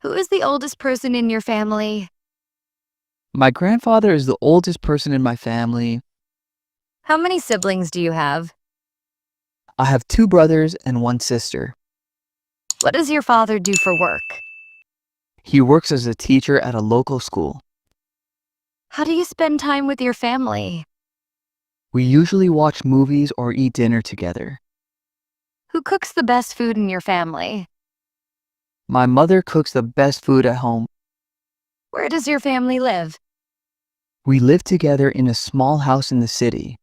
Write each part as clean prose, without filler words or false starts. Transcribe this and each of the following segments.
Who is the oldest person in your family? My grandfather is the oldest person in my family. How many siblings do you have? I have two brothers and one sister. What does your father do for work? He works as a teacher at a local school. How do you spend time with your family? We usually watch movies or eat dinner together. Who cooks the best food in your family? My mother cooks the best food at home. Where does your family live? We live together in a small house in the city.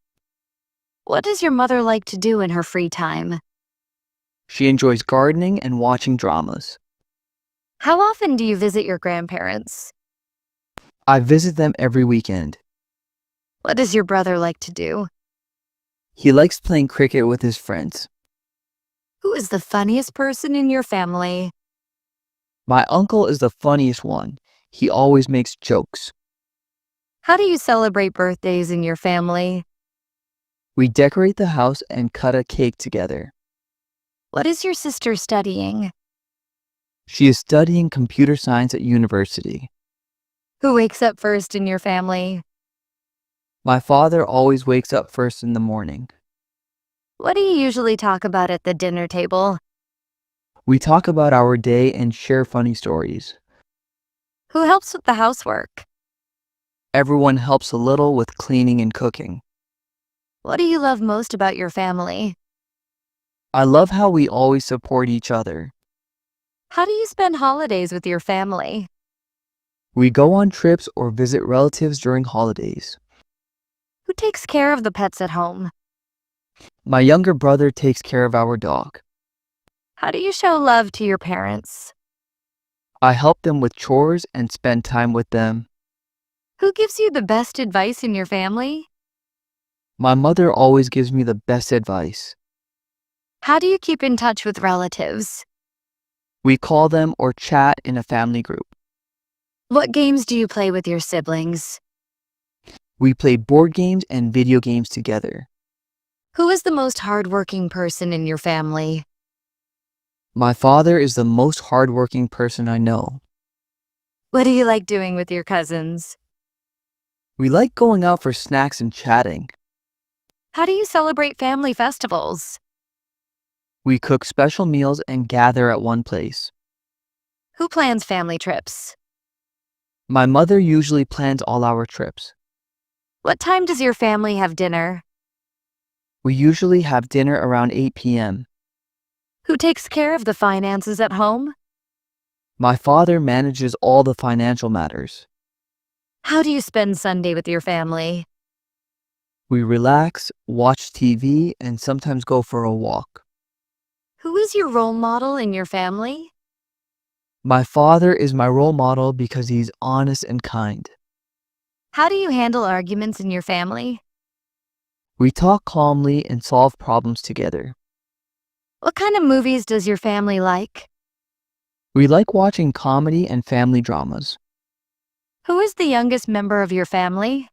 What does your mother like to do in her free time? She enjoys gardening and watching dramas. How often do you visit your grandparents? I visit them every weekend. What does your brother like to do? He likes playing cricket with his friends. Who is the funniest person in your family? My uncle is the funniest one. He always makes jokes. How do you celebrate birthdays in your family? We decorate the house and cut a cake together. What is your sister studying? She is studying computer science at university. Who wakes up first in your family? My father always wakes up first in the morning. What do you usually talk about at the dinner table? We talk about our day and share funny stories. Who helps with the housework? Everyone helps a little with cleaning and cooking. What do you love most about your family? I love how we always support each other. How do you spend holidays with your family? We go on trips or visit relatives during holidays. Who takes care of the pets at home? My younger brother takes care of our dog. How do you show love to your parents? I help them with chores and spend time with them. Who gives you the best advice in your family? My mother always gives me the best advice. How do you keep in touch with relatives? We call them or chat in a family group. What games do you play with your siblings? We play board games and video games together. Who is the most hardworking person in your family? My father is the most hardworking person I know. What do you like doing with your cousins? We like going out for snacks and chatting. How do you celebrate family festivals? We cook special meals and gather at one place. Who plans family trips? My mother usually plans all our trips. What time does your family have dinner? We usually have dinner around 8 p.m. Who takes care of the finances at home? My father manages all the financial matters. How do you spend Sunday with your family? We relax, watch TV, and sometimes go for a walk. Who is your role model in your family? My father is my role model because he's honest and kind. How do you handle arguments in your family? We talk calmly and solve problems together. What kind of movies does your family like? We like watching comedy and family dramas. Who is the youngest member of your family?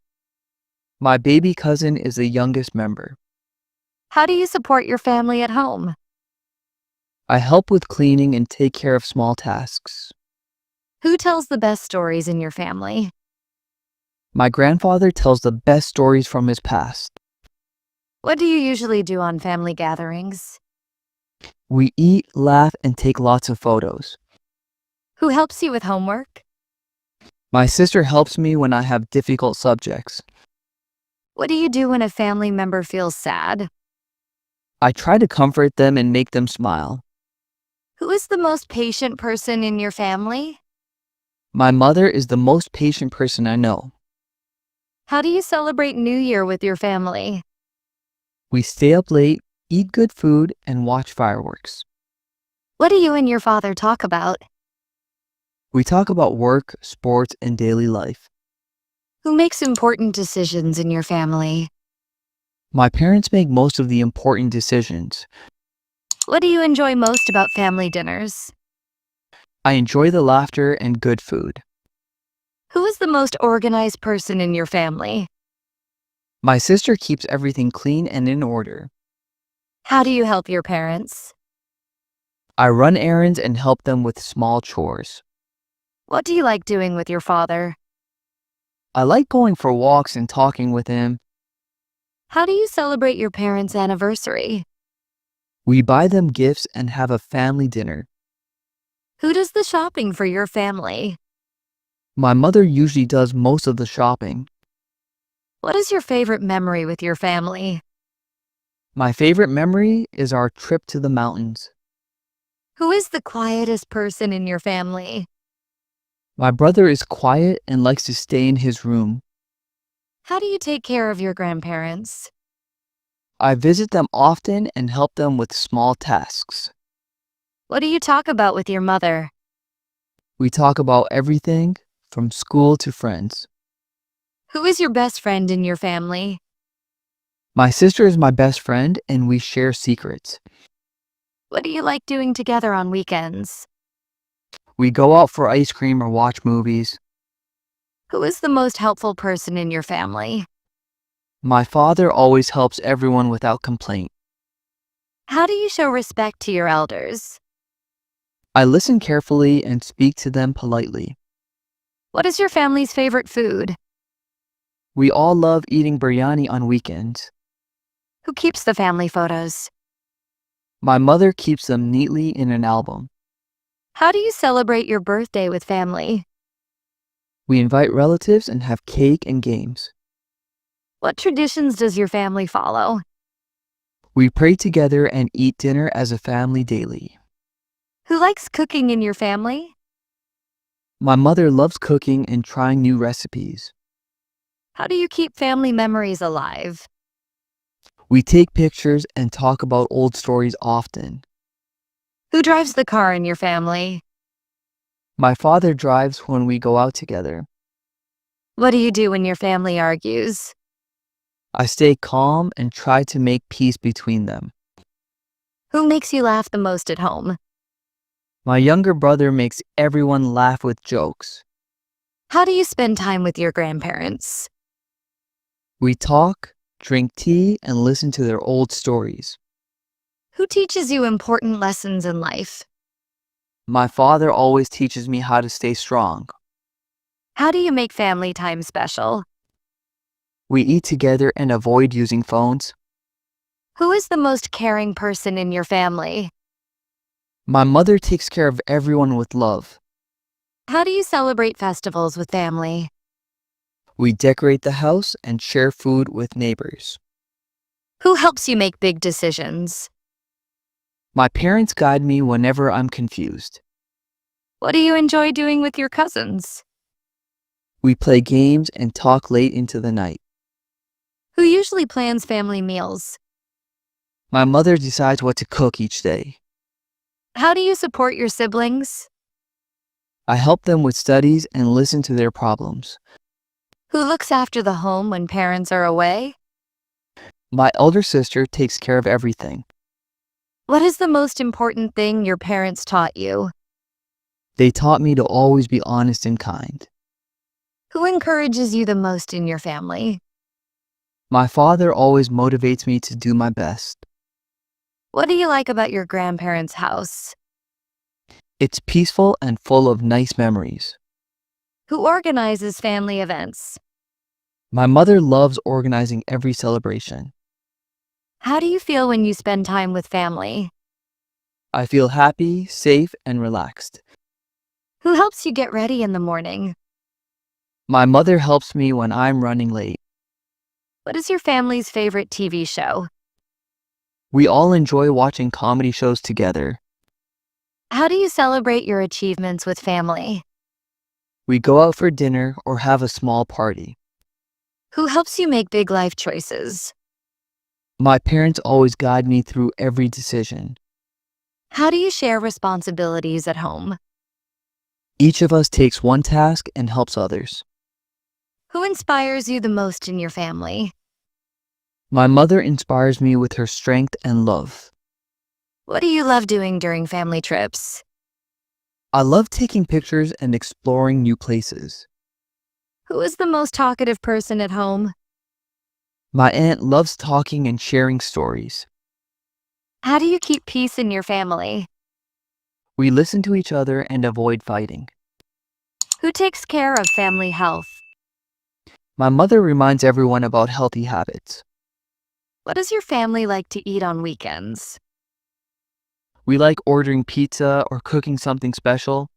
My baby cousin is the youngest member. How do you support your family at home? I help with cleaning and take care of small tasks. Who tells the best stories in your family? My grandfather tells the best stories from his past. What do you usually do on family gatherings? We eat, laugh, and take lots of photos. Who helps you with homework? My sister helps me when I have difficult subjects. What do you do when a family member feels sad? I try to comfort them and make them smile. Who is the most patient person in your family? My mother is the most patient person I know. How do you celebrate New Year with your family? We stay up late, eat good food, and watch fireworks. What do you and your father talk about? We talk about work, sports, and daily life. Who makes important decisions in your family? My parents make most of the important decisions. What do you enjoy most about family dinners? I enjoy the laughter and good food. Who is the most organized person in your family? My sister keeps everything clean and in order. How do you help your parents? I run errands and help them with small chores. What do you like doing with your father? I like going for walks and talking with him. How do you celebrate your parents' anniversary? We buy them gifts and have a family dinner. Who does the shopping for your family? My mother usually does most of the shopping. What is your favorite memory with your family? My favorite memory is our trip to the mountains. Who is the quietest person in your family? My brother is quiet and likes to stay in his room. How do you take care of your grandparents? I visit them often and help them with small tasks. What do you talk about with your mother? We talk about everything from school to friends. Who is your best friend in your family? My sister is my best friend and we share secrets. What do you like doing together on weekends? We go out for ice cream or watch movies. Who is the most helpful person in your family? My father always helps everyone without complaint. How do you show respect to your elders? I listen carefully and speak to them politely. What is your family's favorite food? We all love eating biryani on weekends. Who keeps the family photos? My mother keeps them neatly in an album. How do you celebrate your birthday with family? We invite relatives and have cake and games. What traditions does your family follow? We pray together and eat dinner as a family daily. Who likes cooking in your family? My mother loves cooking and trying new recipes. How do you keep family memories alive? We take pictures and talk about old stories often. Who drives the car in your family? My father drives when we go out together. What do you do when your family argues? I stay calm and try to make peace between them. Who makes you laugh the most at home? My younger brother makes everyone laugh with jokes. How do you spend time with your grandparents? We talk, drink tea, and listen to their old stories. Who teaches you important lessons in life? My father always teaches me how to stay strong. How do you make family time special? We eat together and avoid using phones. Who is the most caring person in your family? My mother takes care of everyone with love. How do you celebrate festivals with family? We decorate the house and share food with neighbors. Who helps you make big decisions? My parents guide me whenever I'm confused. What do you enjoy doing with your cousins? We play games and talk late into the night. Who usually plans family meals? My mother decides what to cook each day. How do you support your siblings? I help them with studies and listen to their problems. Who looks after the home when parents are away? My elder sister takes care of everything. What is the most important thing your parents taught you? They taught me to always be honest and kind. Who encourages you the most in your family? My father always motivates me to do my best. What do you like about your grandparents' house? It's peaceful and full of nice memories. Who organizes family events? My mother loves organizing every celebration. How do you feel when you spend time with family? I feel happy, safe, and relaxed. Who helps you get ready in the morning? My mother helps me when I'm running late. What is your family's favorite TV show? We all enjoy watching comedy shows together. How do you celebrate your achievements with family? We go out for dinner or have a small party. Who helps you make big life choices? My parents always guide me through every decision. How do you share responsibilities at home? Each of us takes one task and helps others. Who inspires you the most in your family? My mother inspires me with her strength and love. What do you love doing during family trips? I love taking pictures and exploring new places. Who is the most talkative person at home? My aunt loves talking and sharing stories. How do you keep peace in your family? We listen to each other and avoid fighting. Who takes care of family health? My mother reminds everyone about healthy habits. What does your family like to eat on weekends? We like ordering pizza or cooking something special.